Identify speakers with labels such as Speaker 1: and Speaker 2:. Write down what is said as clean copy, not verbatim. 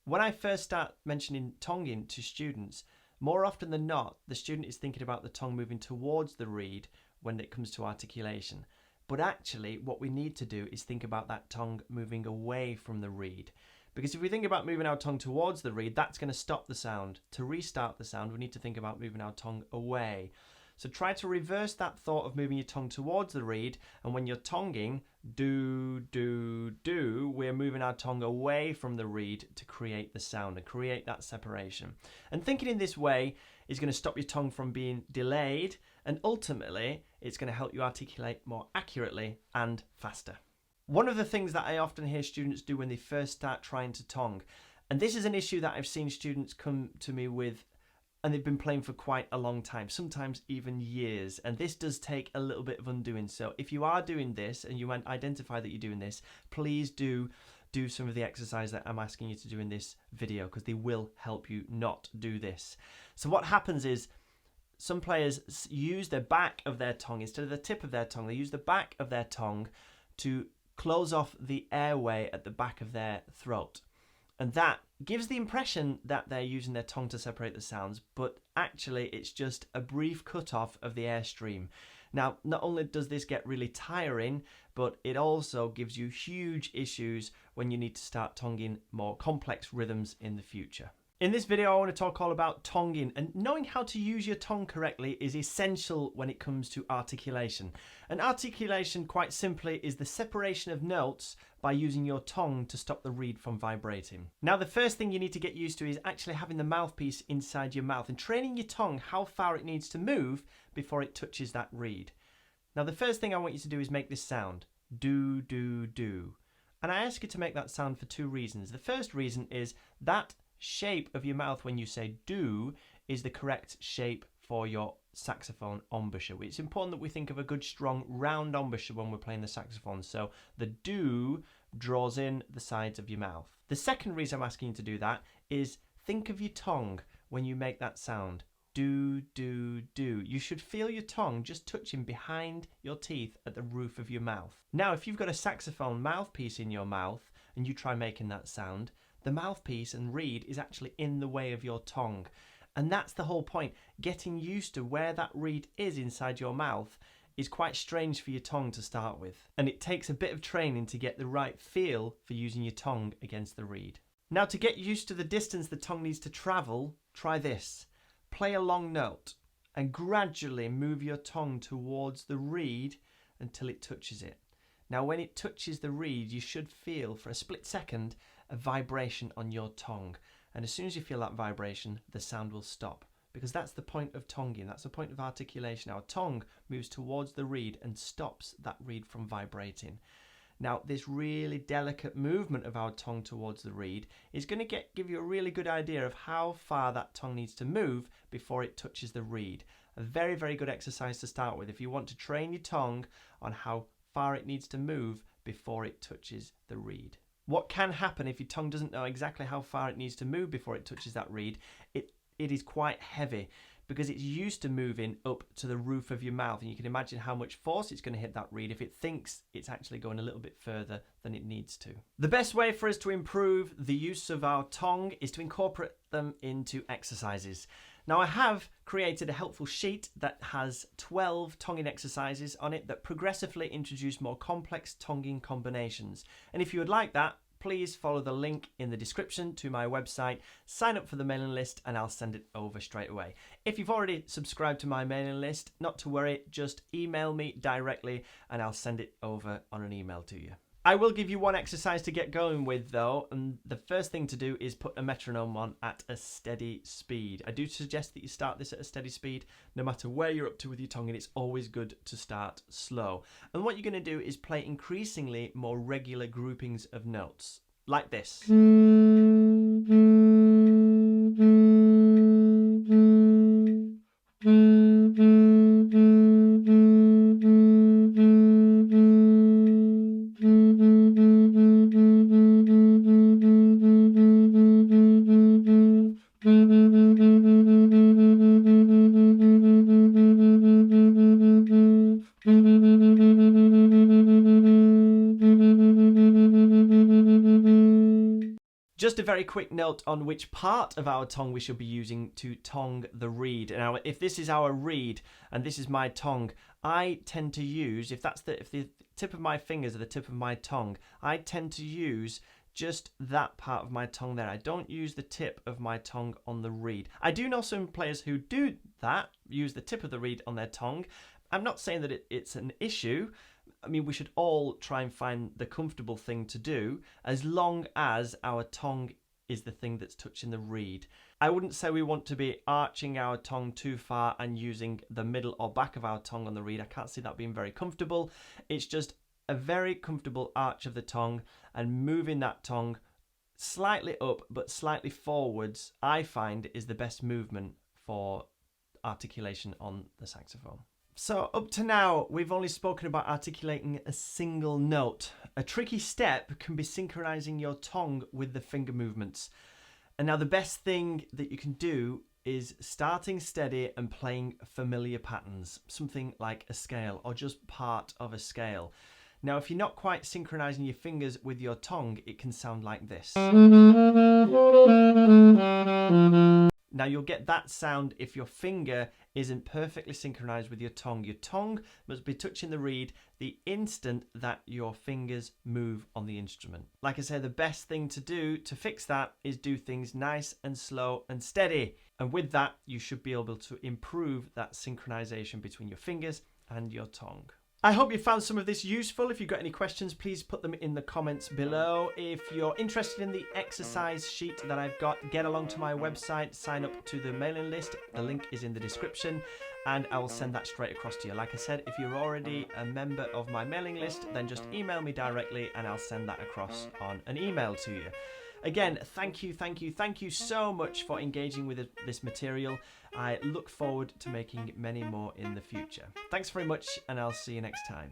Speaker 1: When I first start mentioning tonguing to students, more often than not, the student is thinking about the tongue moving towards the reed when it comes to articulation. But actually, what we need to do is think about that tongue moving away from the reed. Because if we think about moving our tongue towards the reed, that's going to stop the sound. To restart the sound, we need to think about moving our tongue away. So try to reverse that thought of moving your tongue towards the reed, and when you're tonguing, do, do, do, we're moving our tongue away from the reed to create the sound and create that separation. And thinking in this way is going to stop your tongue from being delayed, and ultimately it's going to help you articulate more accurately and faster. One of the things that I often hear students do when they first start trying to tongue, and this is an issue that I've seen students come to me with, and they've been playing for quite a long time, sometimes even years, and this does take a little bit of undoing. So if you are doing this and you identify that you're doing this, please do some of the exercise that I'm asking you to do in this video, because they will help you not do this. So what happens is some players use the back of their tongue instead of the tip of their tongue. They use the back of their tongue to close off the airway at the back of their throat. And that gives the impression that they're using their tongue to separate the sounds, but actually it's just a brief cut-off of the airstream. Now, not only does this get really tiring, but it also gives you huge issues when you need to start tonguing more complex rhythms in the future. In this video, I want to talk all about tonguing, and knowing how to use your tongue correctly is essential when it comes to articulation. And articulation, quite simply, is the separation of notes by using your tongue to stop the reed from vibrating. Now, the first thing you need to get used to is actually having the mouthpiece inside your mouth and training your tongue how far it needs to move before it touches that reed. Now, the first thing I want you to do is make this sound. Do, do, do. And I ask you to make that sound for two reasons. The first reason is that shape of your mouth when you say do is the correct shape for your saxophone embouchure. It's important that we think of a good strong round embouchure when we're playing the saxophone, so the do draws in the sides of your mouth. The second reason I'm asking you to do that is think of your tongue when you make that sound. Do, do, do. You should feel your tongue just touching behind your teeth at the roof of your mouth. Now, if you've got a saxophone mouthpiece in your mouth and you try making that sound, the mouthpiece and reed is actually in the way of your tongue. And that's the whole point. Getting used to where that reed is inside your mouth is quite strange for your tongue to start with. And it takes a bit of training to get the right feel for using your tongue against the reed. Now, to get used to the distance the tongue needs to travel, try this. Play a long note and gradually move your tongue towards the reed until it touches it. Now, when it touches the reed, you should feel for a split second a vibration on your tongue. And as soon as you feel that vibration, the sound will stop. Because that's the point of tonguing, that's the point of articulation. Our tongue moves towards the reed and stops that reed from vibrating. Now, this really delicate movement of our tongue towards the reed is going to give you a really good idea of how far that tongue needs to move before it touches the reed. A very, very good exercise to start with if you want to train your tongue on how far it needs to move before it touches the reed. What can happen if your tongue doesn't know exactly how far it needs to move before it touches that reed? It is quite heavy because it's used to moving up to the roof of your mouth, and you can imagine how much force it's going to hit that reed if it thinks it's actually going a little bit further than it needs to. The best way for us to improve the use of our tongue is to incorporate them into exercises. Now, I have created a helpful sheet that has 12 tonguing exercises on it that progressively introduce more complex tonguing combinations. And if you would like that, please follow the link in the description to my website, sign up for the mailing list, and I'll send it over straight away. If you've already subscribed to my mailing list, not to worry, just email me directly and I'll send it over on an email to you. I will give you one exercise to get going with though, and the first thing to do is put a metronome on at a steady speed. I do suggest that you start this at a steady speed no matter where you're up to with your tongue, and it's always good to start slow. And what you're going to do is play increasingly more regular groupings of notes, like this. a very quick note on which part of our tongue we should be using to tongue the reed. Now, if this is our reed and this is my tongue, I tend to use, if the tip of my fingers are the tip of my tongue, I tend to use just that part of my tongue there. I don't use the tip of my tongue on the reed. I do know some players who do that, use the tip of the reed on their tongue. I'm not saying that it's an issue. I mean, we should all try and find the comfortable thing to do as long as our tongue is the thing that's touching the reed. I wouldn't say we want to be arching our tongue too far and using the middle or back of our tongue on the reed. I can't see that being very comfortable. It's just a very comfortable arch of the tongue and moving that tongue slightly up but slightly forwards, I find, is the best movement for articulation on the saxophone. So up to now, we've only spoken about articulating a single note. A tricky step can be synchronizing your tongue with the finger movements. And now the best thing that you can do is starting steady and playing familiar patterns, something like a scale or just part of a scale. Now, if you're not quite synchronizing your fingers with your tongue, it can sound like this. Now, you'll get that sound if your finger isn't perfectly synchronized with your tongue. Your tongue must be touching the reed the instant that your fingers move on the instrument. Like I say, the best thing to do to fix that is do things nice and slow and steady. And with that, you should be able to improve that synchronization between your fingers and your tongue. I hope you found some of this useful. If you've got any questions, please put them in the comments below. If you're interested in the exercise sheet that I've got, get along to my website, sign up to the mailing list. The link is in the description and I will send that straight across to you. Like I said, if you're already a member of my mailing list, then just email me directly and I'll send that across on an email to you. Again, thank you so much for engaging with this material. I look forward to making many more in the future. Thanks very much, and I'll see you next time.